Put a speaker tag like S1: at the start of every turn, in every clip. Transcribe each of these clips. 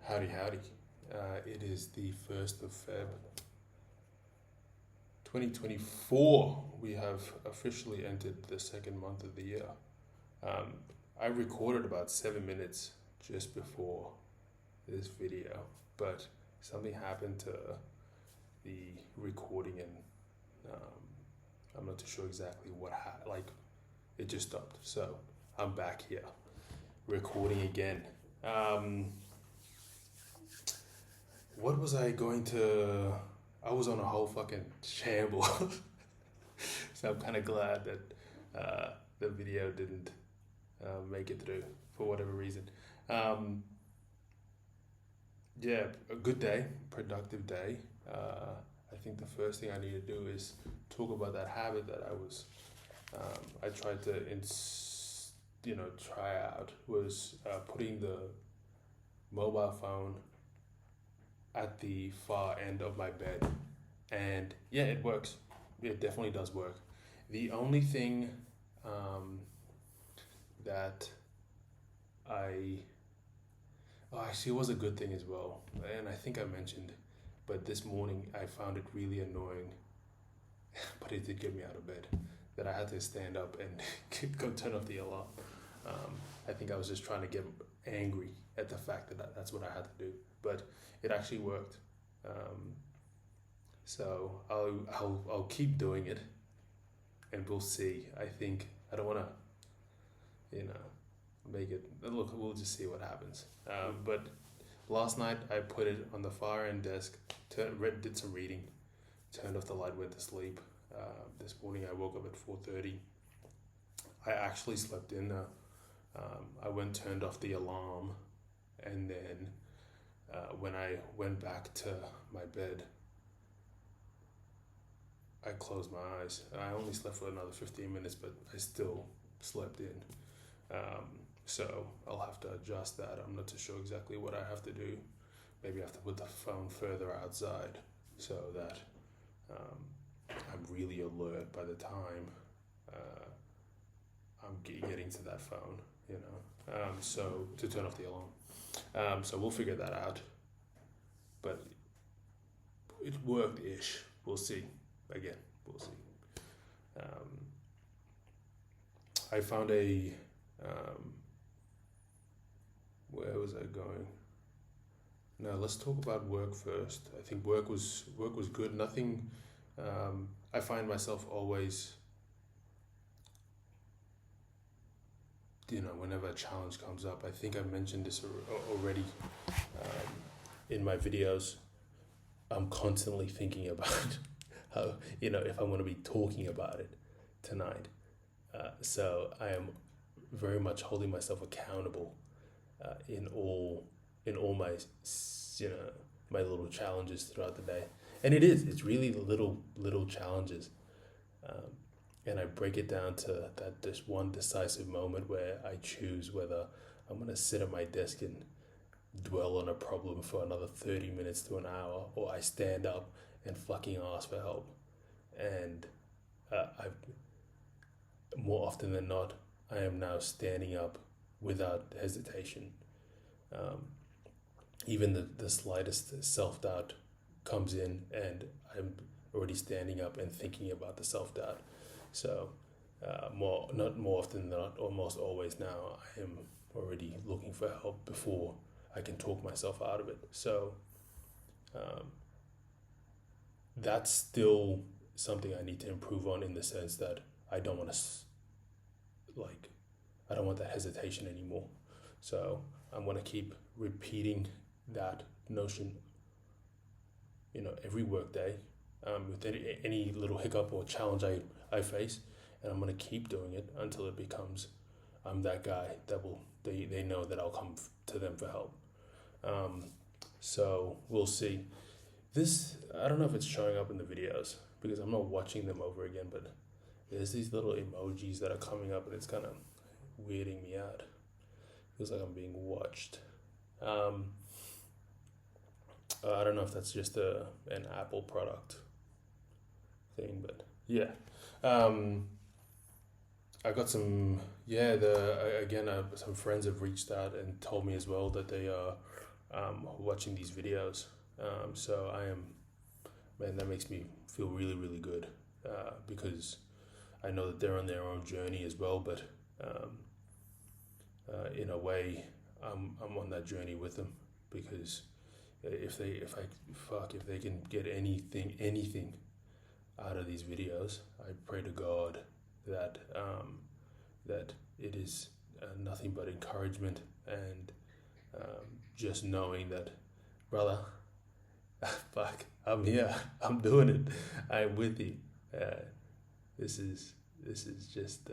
S1: Howdy, howdy. It is the 1st of Feb 2024. We have officially entered the second month of the year. I recorded about 7 minutes just before this video, but something happened to the recording and I'm not too sure exactly what it just stopped. So I'm back here recording again. What was I going to? I was on a whole fucking shamble. So I'm kind of glad that the video didn't make it through for whatever reason. Yeah, a good day, productive day. I think the first thing I need to do is talk about that habit that I tried to try out, was putting the mobile phone at the far end of my bed, and yeah, it works. It definitely does work. The only thing that actually, it was a good thing as well, and I think I mentioned, but this morning I found it really annoying, but it did get me out of bed, that I had to stand up and go turn off the alarm. I think I was just trying to get angry at the fact that that's what I had to do, but it actually worked. So I'll keep doing it, and we'll see. I think I don't want to, make it look. We'll just see what happens. But last night I put it on the far end desk. Did some reading, turned off the light, went to sleep. This morning I woke up at 4:30. I actually slept in. I went turned off the alarm, and then when I went back to my bed, I closed my eyes. I only slept for another 15 minutes, but I still slept in. So I'll have to adjust that. I'm not too sure exactly what I have to do. Maybe I have to put the phone further outside so that I'm really alert by the time I'm getting to that phone, so to turn off the alarm. So we'll figure that out. But it worked-ish. We'll see. Again, we'll see. I found where was I going? No, let's talk about work first. I think work was good. Nothing. I find myself always, whenever a challenge comes up. I think I mentioned this already in my videos. I'm constantly thinking about how, if I'm going to be talking about it tonight. So I am very much holding myself accountable in all my my little challenges throughout the day, and it's really little challenges, and I break it down to this one decisive moment where I choose whether I'm gonna sit at my desk and dwell on a problem for another 30 minutes to an hour, or I stand up and fucking ask for help. And I've more often than not, I am now standing up without hesitation. Even the slightest self-doubt comes in, and I'm already standing up and thinking about the self-doubt. So not more often than not, almost always now, I am already looking for help before I can talk myself out of it. So that's still something I need to improve on, in the sense that I don't want to I don't want that hesitation anymore. So I'm going to keep repeating that notion, every work day, with any little hiccup or challenge I face, and I'm going to keep doing it until it becomes I'm that guy that they know that I'll come to them for help. So we'll see. This, I don't know if it's showing up in the videos because I'm not watching them over again, but there's these little emojis that are coming up, and it's kind of weirding me out. Feels like I'm being watched. I don't know if that's just an Apple product thing, but yeah. I got some, some friends have reached out and told me as well that they are watching these videos. So I am, man, that makes me feel really, really good because I know that they're on their own journey as well, but in a way, I'm on that journey with them because if they can get anything out of these videos, I pray to God that that it is nothing but encouragement and just knowing that, brother, fuck, I'm here, I'm doing it, I'm with you. This is just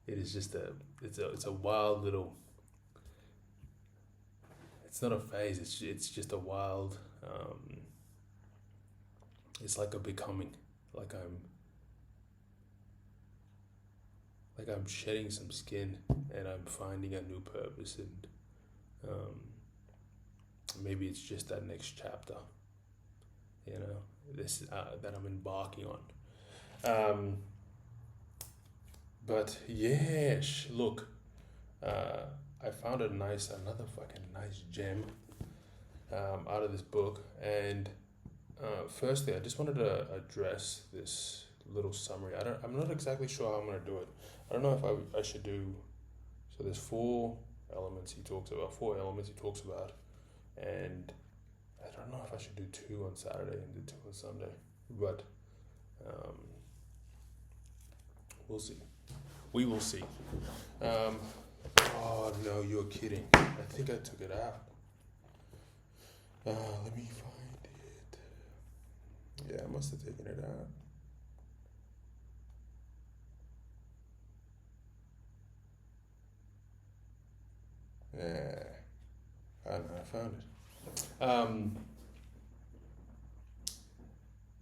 S1: it is just it's a wild little. It's not a phase. It's just a wild. It's like a becoming, like I'm shedding some skin and I'm finding a new purpose, and maybe it's just that next chapter, this that I'm embarking on. But yes, look, I found another fucking nice gem out of this book, and firstly, I just wanted to address this little summary. I'm not exactly sure how I'm gonna do it. I don't know if I should do. So there's four elements he talks about, and I don't know if I should do two on Saturday and do two on Sunday, but we'll see. We will see. Oh no, you're kidding. I think I took it out. Let me find it. Yeah, I must have taken it out. Yeah, I don't know, I found it.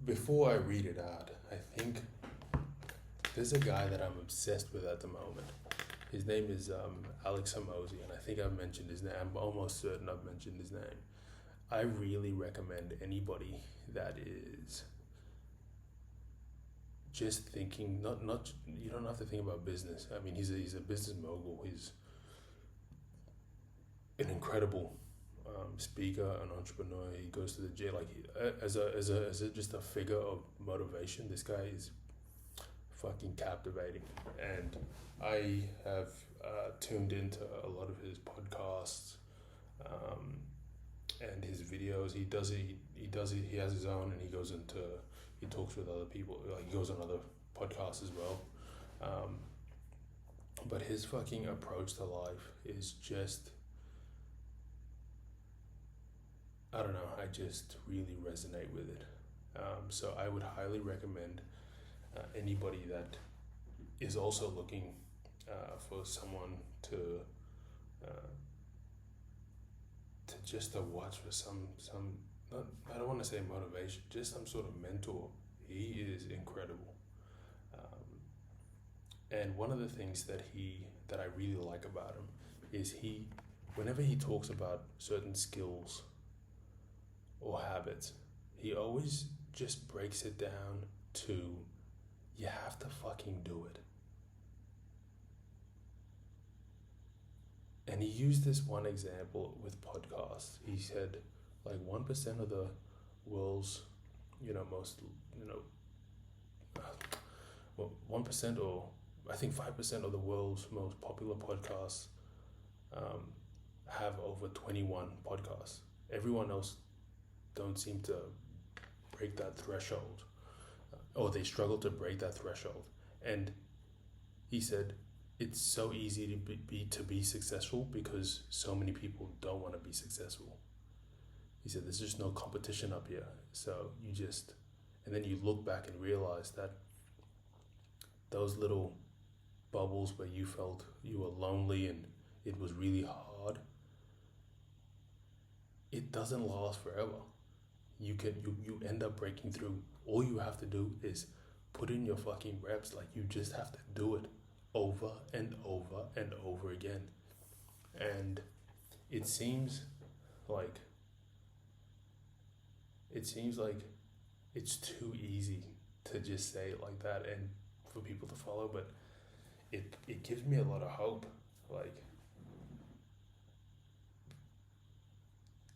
S1: Before I read it out, I think there's a guy that I'm obsessed with at the moment. His name is Alex Hormozi, and I think I've mentioned his name. I'm almost certain I've mentioned his name. I really recommend anybody that is just thinking, not you don't have to think about business. I mean, he's a business mogul. He's an incredible speaker, an entrepreneur. He goes to the gym as just a figure of motivation. This guy is fucking captivating, and I have tuned into a lot of his podcasts and his videos. He has his own, and he talks with other people, like he goes on other podcasts as well. But his fucking approach to life is just, I don't know, I just really resonate with it. So I would highly recommend anybody that is also looking for someone to just to watch for some not, I don't want to say motivation, just some sort of mentor. He is incredible, and one of the things that I really like about him is whenever he talks about certain skills or habits, he always just breaks it down to, you have to fucking do it. And he used this one example with podcasts. He said, like 1% of the world's, most, 1% or I think 5% of the world's most popular podcasts have over 21 podcasts. Everyone else don't seem to break that threshold, or they struggle to break that threshold. And he said, it's so easy to be successful because so many people don't want to be successful. He said, there's just no competition up here. So and then you look back and realize that those little bubbles where you felt you were lonely and it was really hard, it doesn't last forever. You end up breaking through. All you have to do is put in your fucking reps. Like, you just have to do it over and over and over again. And it seems like it's too easy to just say it like that and for people to follow, but it gives me a lot of hope. Like,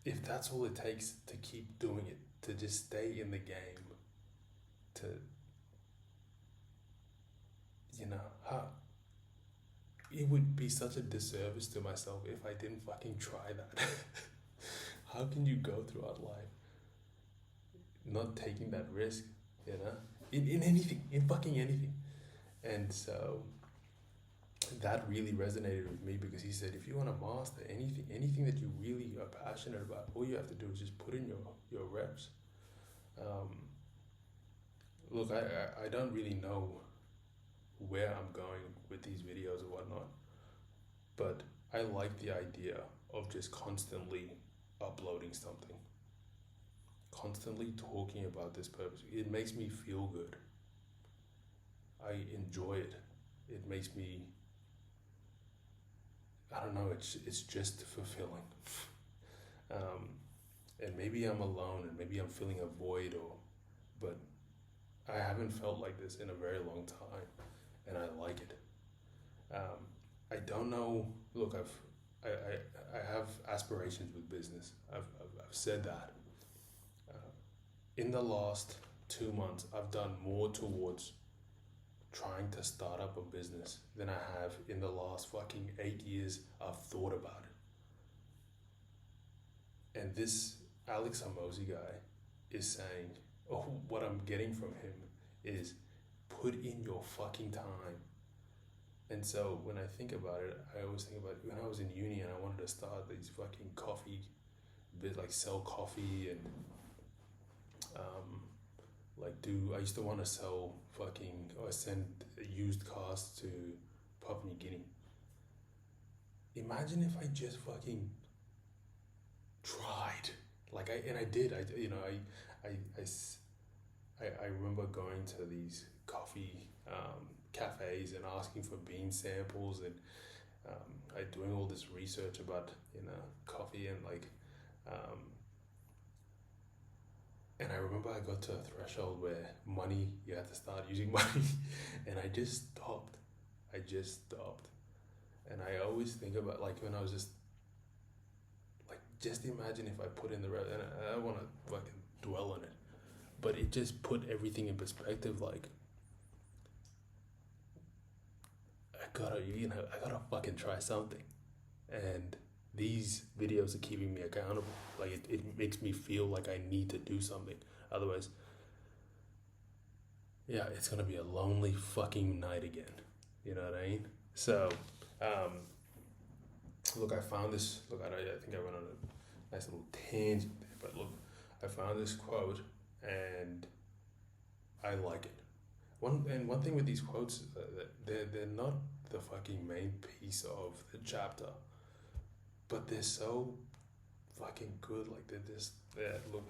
S1: if that's all it takes to keep doing it, to just stay in the game, to, how it would be such a disservice to myself if I didn't fucking try that. How can you go throughout life not taking that risk, in anything, in fucking anything? And so that really resonated with me, because he said, if you want to master anything that you really are passionate about, all you have to do is just put in your reps. Look, I don't really know where I'm going with these videos or whatnot, but I like the idea of just constantly uploading something, constantly talking about this purpose. It makes me feel good. I enjoy it. It makes me, I don't know, it's just fulfilling. And maybe I'm alone, and maybe I'm feeling a void, but I haven't felt like this in a very long time, and I like it. I don't know. Look, I have aspirations with business. I've said that. In the last 2 months, I've done more towards trying to start up a business than I have in the last fucking 8 years I've thought about it. And this Alex Hormozi guy is saying, what I'm getting from him is put in your fucking time. And so when I think about it, I always think about when I was in uni and I wanted to start these fucking coffee, like sell coffee and I used to want to sell fucking, or send used cars to Papua New Guinea. Imagine if I just fucking tried, I did. I remember going to these coffee cafes and asking for bean samples, and I doing all this research about coffee, and I remember I got to a threshold where you had to start using money, and I just stopped. And I always think about when I was just imagine if I put in the rep, and I don't want to fucking dwell on it, but it just put everything in perspective. I gotta fucking try something, and these videos are keeping me accountable. It makes me feel like I need to do something. Otherwise, yeah, it's gonna be a lonely fucking night again. You know what I mean? So, look, I found this. Look, I think I went on a nice little tangent there, but look, I found this quote, and I like it. One thing with these quotes, they're not the fucking main piece of the chapter, but they're so fucking good. Look,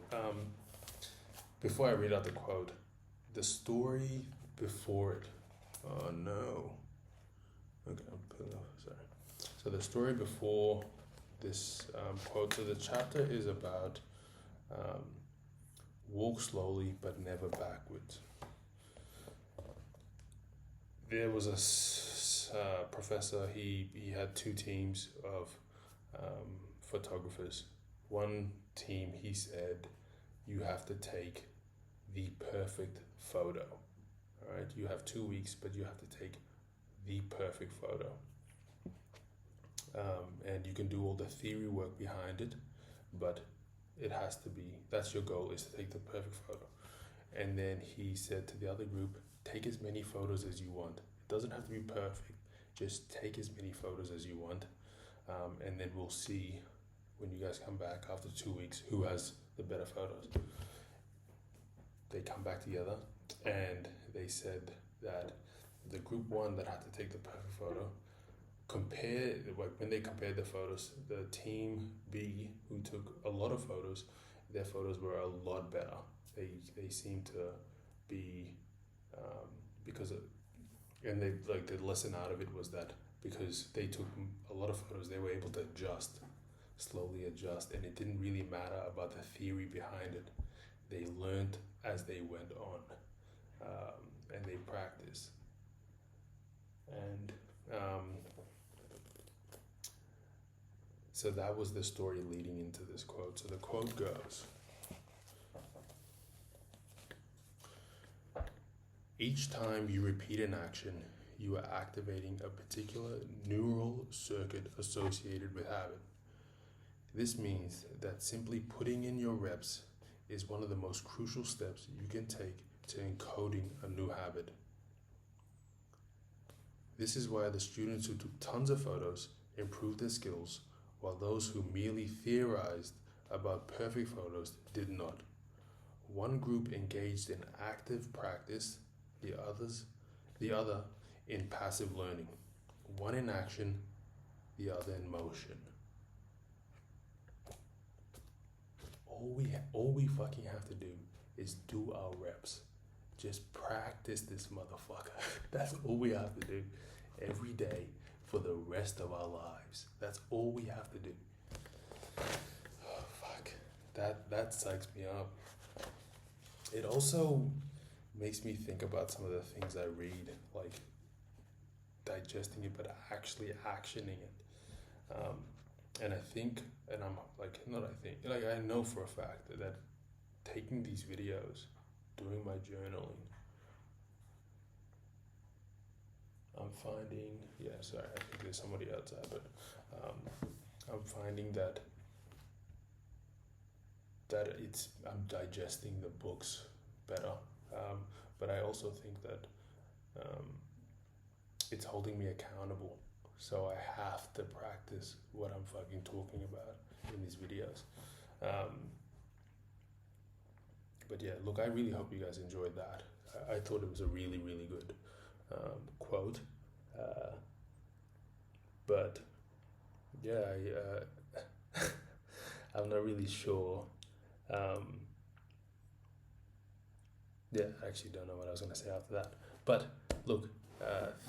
S1: before I read out the quote, the story before it. Oh no. Okay, I'm putting off. Sorry. So the story before this quote, so the chapter is about walk slowly but never backwards. There was a professor. He had 2 teams of photographers. One team, he said, you have to take the perfect photo. All right, you have 2 weeks, but you have to take the perfect photo. And you can do all the theory work behind it, but it has to be, that's your goal, is to take the perfect photo. And then he said to the other group, take as many photos as you want. It doesn't have to be perfect, just take as many photos as you want. And then we'll see when you guys come back after 2 weeks who has the better photos. They come back together, and they said that the group 1 that had to take the perfect photo, when they compared the photos, the team B, who took a lot of photos, their photos were a lot better. They seemed to be and the lesson out of it was that because they took a lot of photos, they were able to slowly adjust, and it didn't really matter about the theory behind it. They learned as they went on, and they practiced. And So that was the story leading into this quote. So the quote goes, each time you repeat an action, you are activating a particular neural circuit associated with habit. This means that simply putting in your reps is one of the most crucial steps you can take to encoding a new habit. This is why the students who took tons of photos improved their skills, while those who merely theorized about perfect photos did not. One group engaged in active practice, the other in passive learning. One in action, the other in motion. All we fucking have to do is do our reps. Just practice this motherfucker. That's all we have to do every day for the rest of our lives. That's all we have to do. Oh, fuck. That psychs me up. It also makes me think about some of the things I read, like digesting it, but actually actioning it. And I think, and I'm like, not I think, like I know for a fact that taking these videos, doing my journaling, I'm finding, yeah, sorry, I think there's somebody outside, but I'm finding that I'm digesting the books better. But I also think that it's holding me accountable. So I have to practice what I'm fucking talking about in these videos. But yeah, look, I really hope you guys enjoyed that. I thought it was a really, really good quote. But yeah, I'm not really sure. Yeah, I actually don't know what I was going to say after that. But look,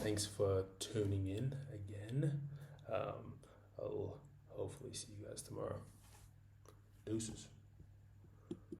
S1: thanks for tuning in again. I'll hopefully see you guys tomorrow. Deuces.